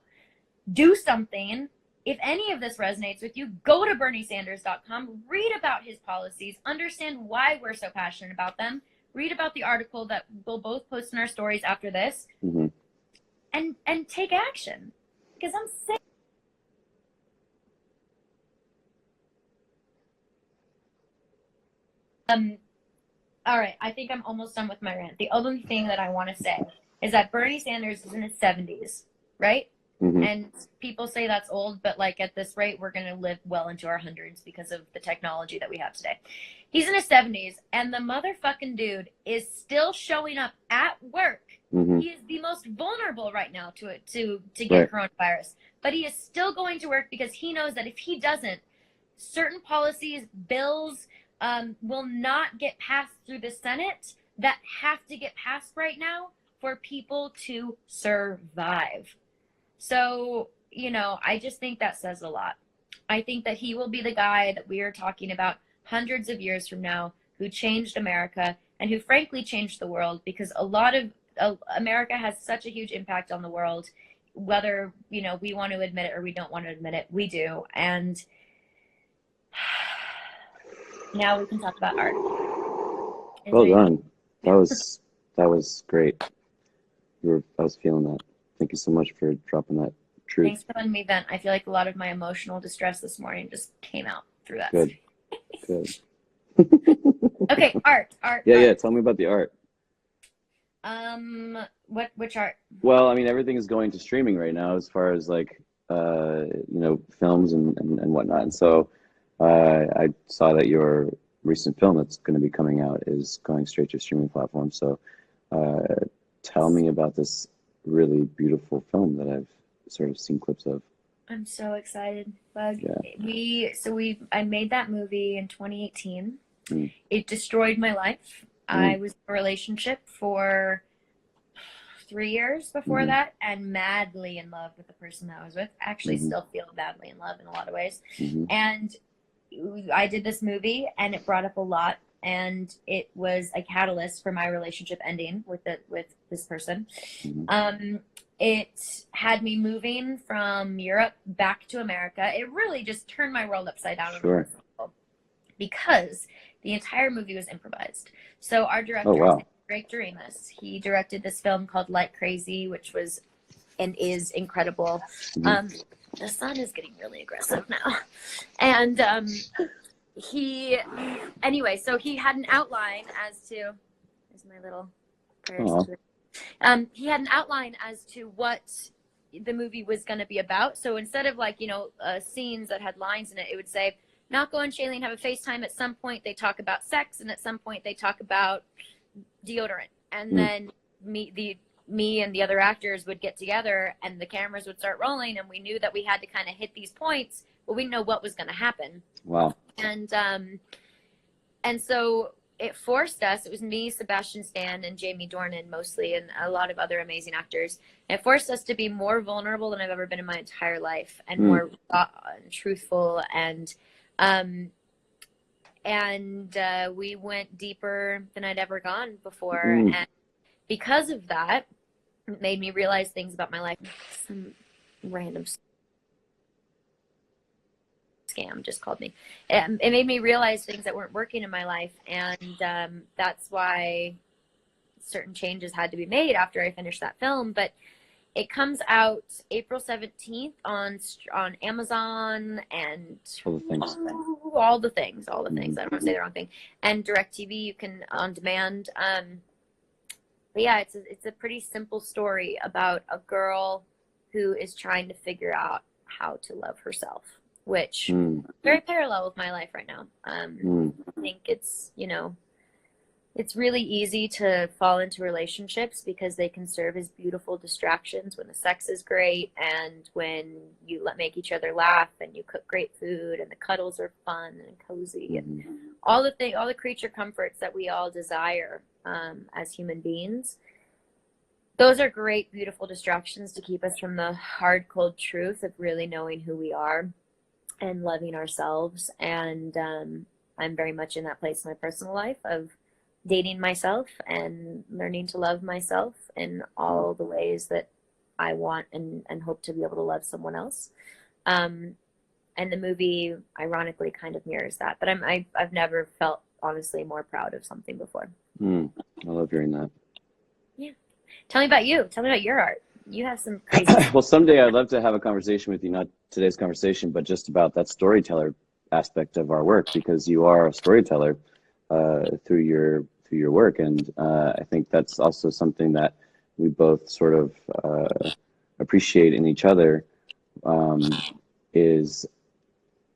do something. If any of this resonates with you, go to berniesanders.com, read about his policies, understand why we're so passionate about them, read about the article that we'll both post in our stories after this, Hmm. and take action. Because I'm sick. All right, I think I'm almost done with my rant. The only thing that I want to say is that Bernie Sanders is in his 70s, right? Hmm. And people say that's old, but like at this rate, we're going to live well into our hundreds because of the technology that we have today. He's in his 70s, and the motherfucking dude is still showing up at work. Hmm. He is the most vulnerable right now to get Right. coronavirus, but he is still going to work because he knows that if he doesn't, certain policies, bills, will not get passed through the Senate that have to get passed right now for people to survive. So, I just think that says a lot. I think that he will be the guy that we are talking about hundreds of years from now who changed America and who frankly changed the world because a lot of America has such a huge impact on the world, whether, we want to admit it or we don't want to admit it. We do. And now we can talk about art. Is Well there anything? done. That was great. I was feeling that. Thank you so much for dropping that Truth. Thanks for letting me vent. I feel like a lot of my emotional distress this morning just came out through that. Good. Good. Okay, art. Yeah. Tell me about the art. Which art? Well, I mean, everything is going to streaming right now as far as like, films and whatnot. And so I saw that your recent film that's going to be coming out is going straight to streaming platforms. So uh, tell me about this really beautiful film that I've sort of seen clips of. I'm so excited, Bug. Yeah. I made that movie in 2018. Mm, It destroyed my life. I mm, was in a relationship for 3 years before mm, that and madly in love with the person that I was with. Actually, mm, still feel madly in love in a lot of ways. mm, And I did this movie and it brought up a lot. And it was a catalyst for my relationship ending with this person. mm. It had me moving from Europe back to America. It really just turned my world upside down Sure. because the entire movie was improvised. So our Oh, director, wow. Drake Doremus, he directed this film called Like Crazy, which was and is incredible. Mhm. The sun is getting really aggressive now. And so he had an outline as to, there's my little prayers. He had an outline as to what the movie was going to be about. So instead of scenes that had lines in it, it would say, Nahko and Shailene have a FaceTime. At some point, they talk about sex, and at some point, they talk about deodorant. And then me and the other actors would get together, and the cameras would start rolling, and we knew that we had to kind of hit these points, but we didn't know what was going to happen. Wow. And so it forced us. It was me, Sebastian Stan, and Jamie Dornan mostly, and a lot of other amazing actors. It forced us to be more vulnerable than I've ever been in my entire life, and more truthful, and we went deeper than I'd ever gone before. And because of that, it made me realize things about my life. Some random scam just called me. It made me realize things that weren't working in my life, and that's why certain changes had to be made after I finished that film. But it comes out April 17th on Amazon and all the things. I don't want to say the wrong thing. And DirecTV, you can on demand. But yeah, it's a pretty simple story about a girl who is trying to figure out how to love herself, which is very parallel with my life right now. I think it's really easy to fall into relationships because they can serve as beautiful distractions when the sex is great and when you make each other laugh and you cook great food and the cuddles are fun and cozy and all the creature comforts that we all desire as human beings. Those are great, beautiful distractions to keep us from the hard, cold truth of really knowing who we are and loving ourselves. And I'm very much in that place in my personal life of dating myself and learning to love myself in all the ways that I want and hope to be able to love someone else. And the movie ironically kind of mirrors that, but I've never felt honestly more proud of something before. I love hearing that. Yeah. Tell me about you. Tell me about your art. You have some crazy Well, someday I'd love to have a conversation with you, not today's conversation, but just about that storyteller aspect of our work, because you are a storyteller through your work, and I think that's also something that we both sort of appreciate in each other, is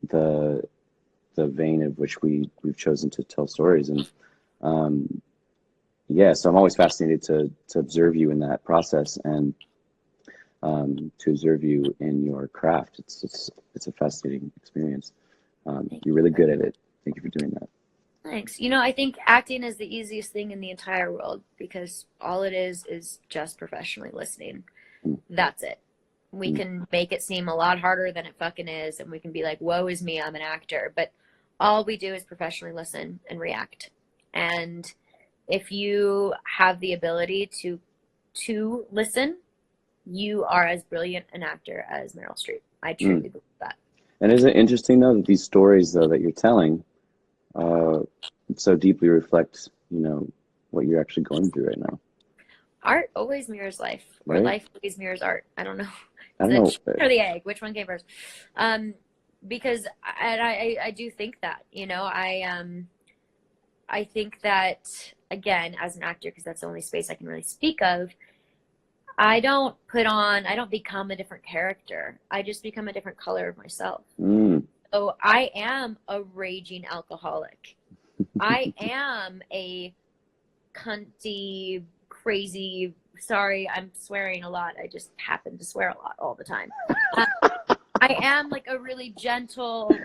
the vein of which we've chosen to tell stories. And so I'm always fascinated to observe you in that process and to observe you in your craft. It's a fascinating experience. You're really good at it. Thank you for doing that. Thanks. I think acting is the easiest thing in the entire world because all it is just professionally listening. That's it. We can make it seem a lot harder than it fucking is, and we can be like, woe is me, I'm an actor. But all we do is professionally listen and react. And if you have the ability to listen, you are as brilliant an actor as Meryl Streep. I truly believe that. And isn't it interesting, though, that these stories, though, that you're telling so deeply reflect, what you're actually going through right now? Art always mirrors life, or life always mirrors art. I don't know. I don't The know. chicken or the egg? Which one came first? Because I do think that, you know, I think that, again, as an actor, because that's the only space I can really speak of, I don't become a different character. I just become a different color of myself. Mm. So I am a raging alcoholic. I am a cunty, crazy, sorry, I'm swearing a lot. I just happen to swear a lot all the time. I am like a really gentle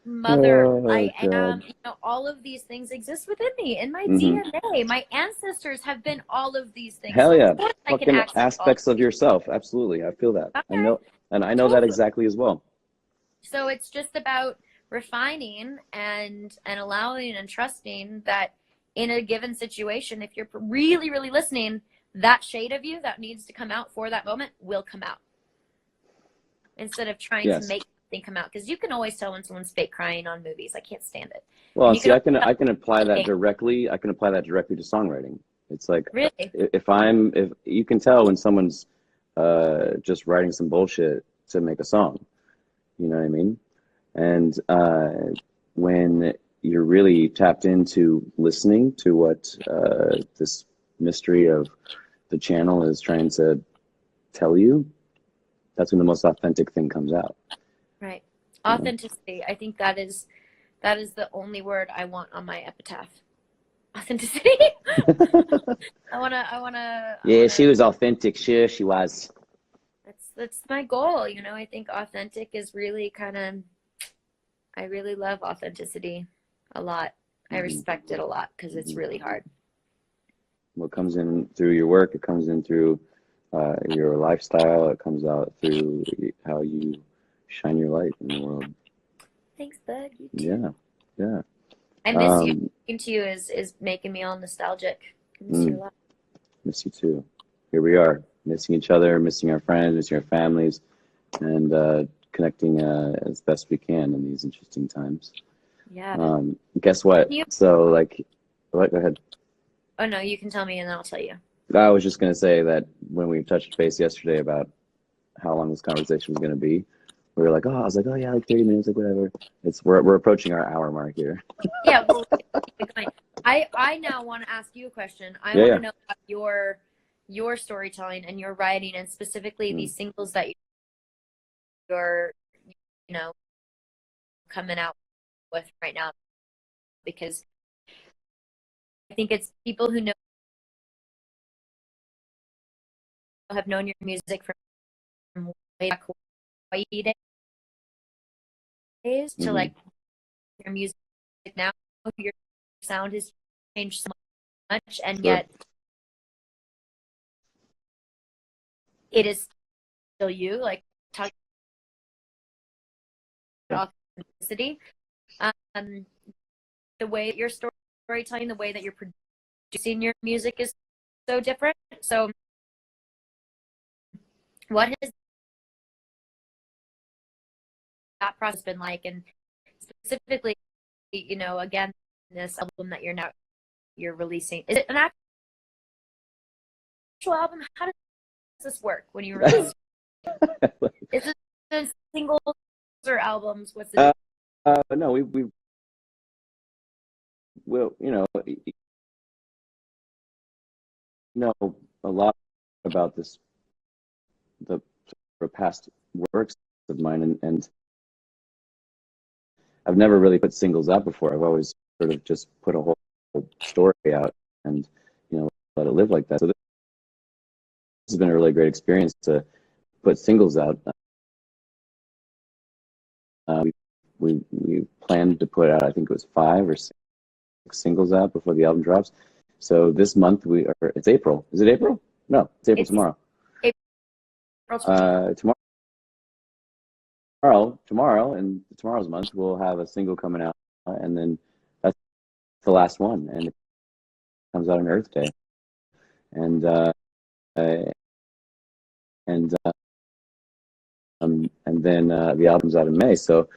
mother. Oh, I am, God. you know, all of these things exist within me in my Hmm. DNA. My ancestors have been all of these things. Hell So yeah. of course I can Fucking access all of aspects of these. yourself. Absolutely. I feel that. I Okay, know, and I know that totally. exactly as well. So it's just about refining and allowing and trusting that in a given situation, if you're really, really listening, that shade of you that needs to come out for that moment will come out. Instead of trying to Yes. make something come out. Because you can always tell when someone's fake crying on movies. I can't stand it. Well, And you see, can always I can apply that tell directly. I can apply that directly to songwriting. It's like really. if you can tell when someone's just writing some bullshit to make a song, you know what I mean? And when you're really tapped into listening to what this mystery of the channel is trying to tell you, that's when the most authentic thing comes out. Right. You know? Authenticity. I think that is the only word I want on my epitaph. Authenticity. Yeah, she was authentic. Sure, she was. That's my goal, you know. I think authentic is really I really love authenticity a lot. I Mm-hmm. respect it a lot because it's really hard. What comes in through your work, it comes in through your lifestyle, it comes out through how you shine your light in the world. Thanks, bud. You Yeah, too. yeah. I miss you. Talking to you is making me all nostalgic. I miss you a lot. Miss you too. Here we are, missing each other, missing our friends, missing our families, and connecting as best we can in these interesting times. Yeah. Guess what? So, like, what? Go ahead. Oh no, you can tell me and then I'll tell you. I was just gonna say that when we touched base yesterday about how long this conversation was gonna be, we were like, oh, I was like, oh yeah, like 30 minutes, like whatever. We're approaching our hour mark here. Yeah, well, I now want to ask you a question. I Yeah, want yeah. to know about your storytelling and your writing, and specifically these singles that you're, you know, coming out with right now, because I think it's people who have known your music from way back Hawaii days to like your music now. Your sound has changed so much, and Sure. yet it is still you. Like talking about authenticity, um, the way that you're storytelling, the way that you're producing your music is so different. So, what has that process been like? And specifically, you know, again, this album that you're releasing, is it an actual album? How does this work when you release? Is it singles or albums? What's the No, we will, know a lot about the past works of mine, and I've never really put singles out before. I've always sort of just put a whole story out and, let it live like that. So this has been a really great experience to put singles out. We planned to put out, I think it was 5 or 6 singles out before the album drops. So this month it's April. Is it April? No, it's April tomorrow. April Tomorrow, and tomorrow's month, we'll have a single coming out, and then that's the last one, and it comes out on Earth Day, and and then the album's out in May. So,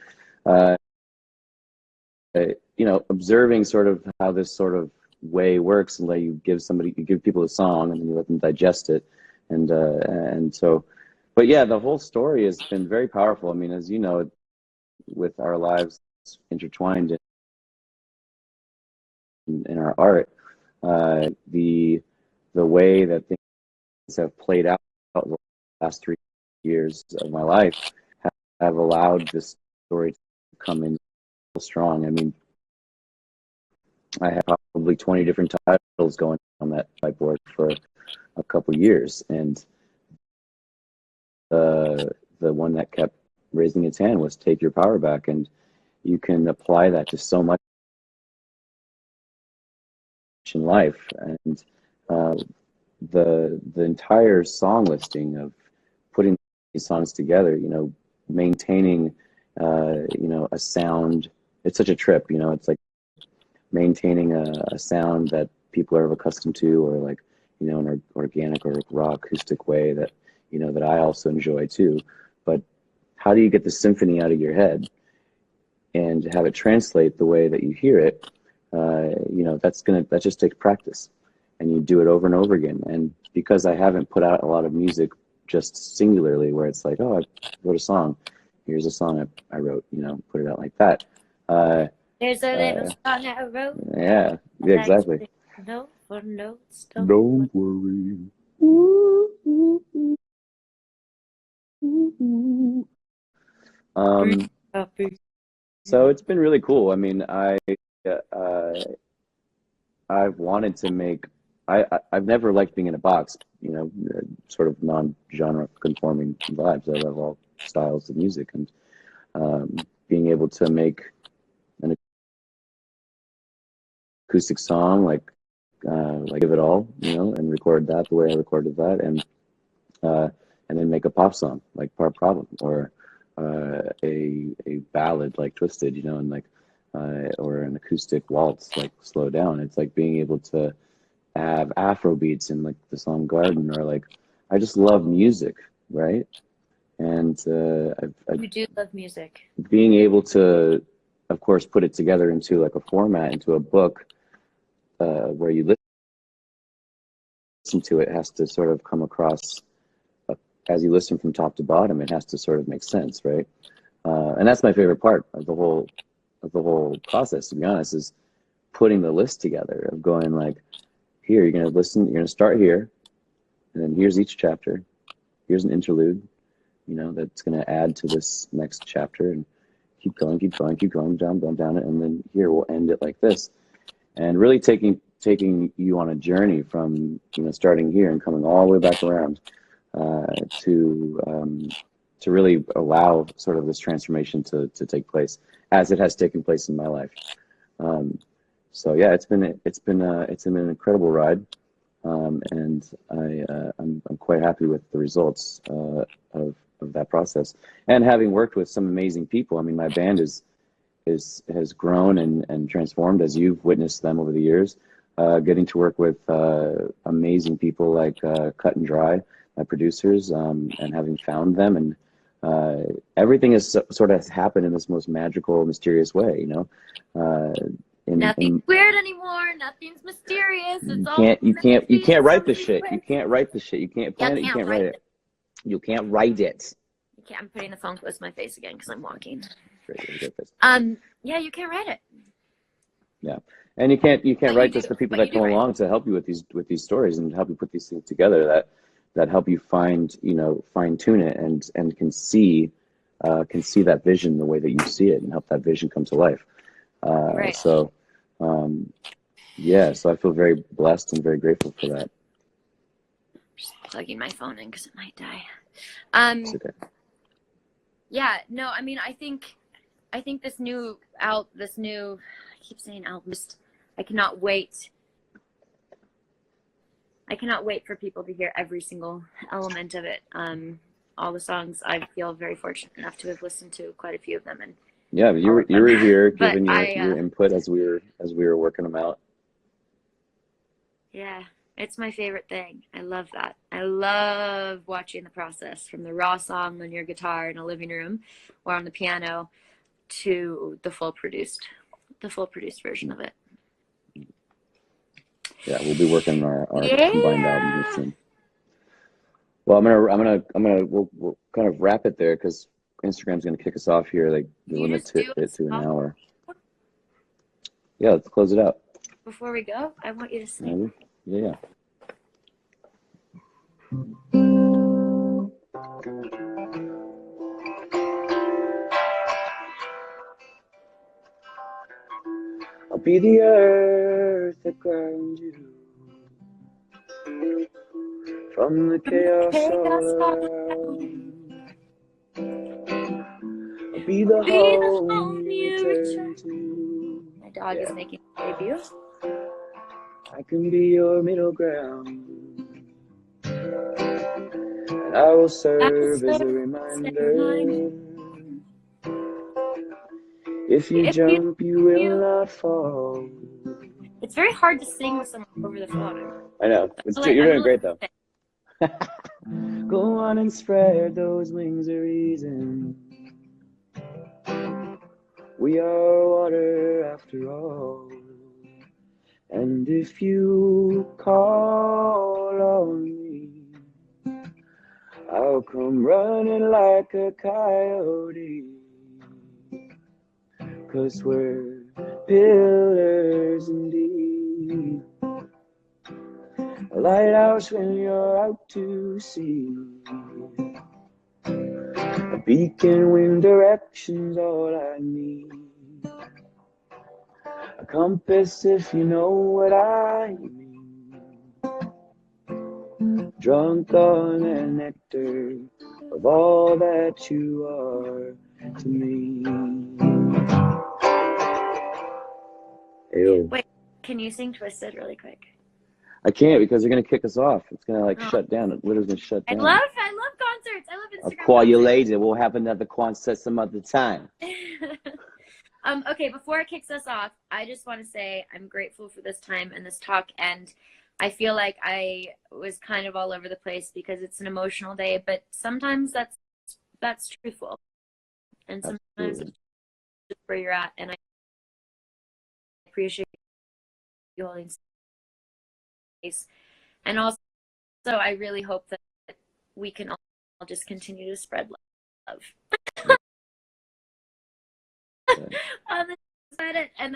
observing sort of how this sort of way works, and you give people a song, and then you let them digest it, and so but yeah, the whole story has been very powerful. I mean, as you know, with our lives intertwined in our art, the way that things have played out the last 3 years of my life have allowed this story to come in strong. I mean, I have probably 20 different titles going on that whiteboard for a couple years, and the one that kept raising its hand was "Take Your Power Back," and you can apply that to so much in life. And uh, the entire song listing of putting these songs together, you know, maintaining you know, a sound. It's such a trip, you know. It's like maintaining a sound that people are accustomed to, or like, you know, an organic or raw acoustic way that, you know, that I also enjoy too. But how do you get the symphony out of your head and have it translate the way that you hear it? You know, that just takes practice, and you do it over and over again. And because I haven't put out a lot of music just singularly, where it's like, oh, I wrote a song, here's a song I wrote, you know, put it out like that. There's a little Uh, song I wrote. yeah, I yeah, like exactly. to note for notes. Don't worry. Um, so it's been really cool. I mean, uh, I've wanted to make. I've never liked being in a box. You know, sort of non-genre conforming vibes. I love all styles of music, and being able to make an acoustic song like Give It All, you know, and record that the way I recorded that, uh, and then make a pop song like Part Problem, or a ballad like Twisted, you know, and like or an acoustic waltz like Slow Down. It's like being able to have Afro beats in like the song Garden, or like I just love music, right? And You do love music. being able to, of course, put it together into like a format, into a book, where you listen to it, has to sort of come across as you listen from top to bottom. It has to sort of make sense, right? And that's my favorite part of the whole process, to be honest, is putting the list together, of going like, here, you're gonna listen, you're gonna start here, and then here's each chapter. Here's an interlude, you know, that's gonna add to this next chapter, and keep going, keep going, keep going, down it, and then here we'll end it like this. And really taking you on a journey from, you know, starting here and coming all the way back around, uh, to to really allow sort of this transformation to take place as it has taken place in my life. Um, so yeah, it's been an incredible ride, and I'm quite happy with the results of that process. And having worked with some amazing people, I mean, my band has grown and transformed, as you've witnessed them over the years. Getting to work with amazing people like Cut and Dry, my producers, and having found them, and everything has sort of happened in this most magical, mysterious way, you know. Nothing's weird anymore. Nothing's mysterious. It's all you can't write the shit. You secret. can't write the shit. You can't You plan it. You can't can't write it. You can't write it. Okay, I'm putting the phone close to my face again because I'm walking. Great. Yeah, you can't write it. Yeah, and you can't write this for people that come right. along to help you with these stories and help you put these things together, that help you find, you know, fine tune it, and can see that vision the way that you see it, and help that vision come to life. Right. So yeah, so I feel very blessed and very grateful for that. Just plugging my phone in because it might die. It's okay. Yeah, no, I mean, I think this new I keep saying album, I cannot wait. I cannot wait for people to hear every single element of it. All the songs, I feel very fortunate enough to have listened to quite a few of them, and yeah, you were here giving your input as we were working them out. Yeah, it's my favorite thing. I love that. I love watching the process from the raw song on your guitar in a living room or on the piano to the full produced version of it. Yeah, we'll be working on our combined album here soon. Well, we'll kind of wrap it there because Instagram's gonna kick us off here. Like the Can you limit just to do a it to an song hour. Yeah, let's close it out. before we go? I want you to sing. Maybe. Yeah. I'll be the earth that grounds you from the chaos all around. I'll be the home you return to. My dog is making a debut. I can be your middle ground. And I will serve as a reminder. If you jump, you will not fall. It's very hard to sing with someone over the phone. I know. You're doing great, though. Go on and spread those wings of reason. We are water after all. And if you call on me, I'll come running like a coyote. 'Cause we're pillars indeed. A lighthouse when you're out to sea. A beacon when direction's all I need. A compass if you know what I mean. Drunk on the nectar of all that you are to me. Ew. Wait, can you sing Twisted really quick? I can't because they're gonna kick us off. It's gonna like shut down. It literally gonna shut down. I love concerts. I love Instagram. I'll call you later. We'll have another concert some other time. Okay, before it kicks us off, I just want to say I'm grateful for this time and this talk, and I feel like I was kind of all over the place because it's an emotional day, but sometimes that's truthful, and sometimes it's just where you're at, and I appreciate you holding space, and also I really hope that we can all just continue to spread love. And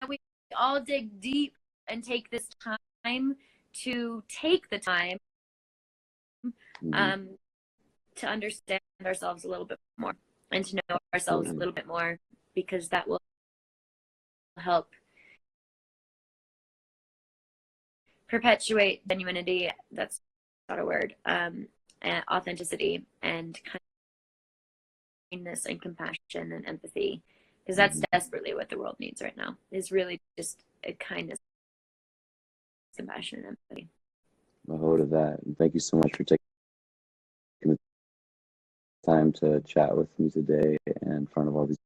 we all dig deep and take this time to take the time to understand ourselves a little bit more and to know ourselves a little bit more, because that will help perpetuate genuinity. That's not a word. And authenticity and kindness and compassion and empathy, because that's desperately what the world needs right now, is really just a kindness, compassion, and empathy. A hold of that. And thank you so much for taking the time to chat with me today in front of all these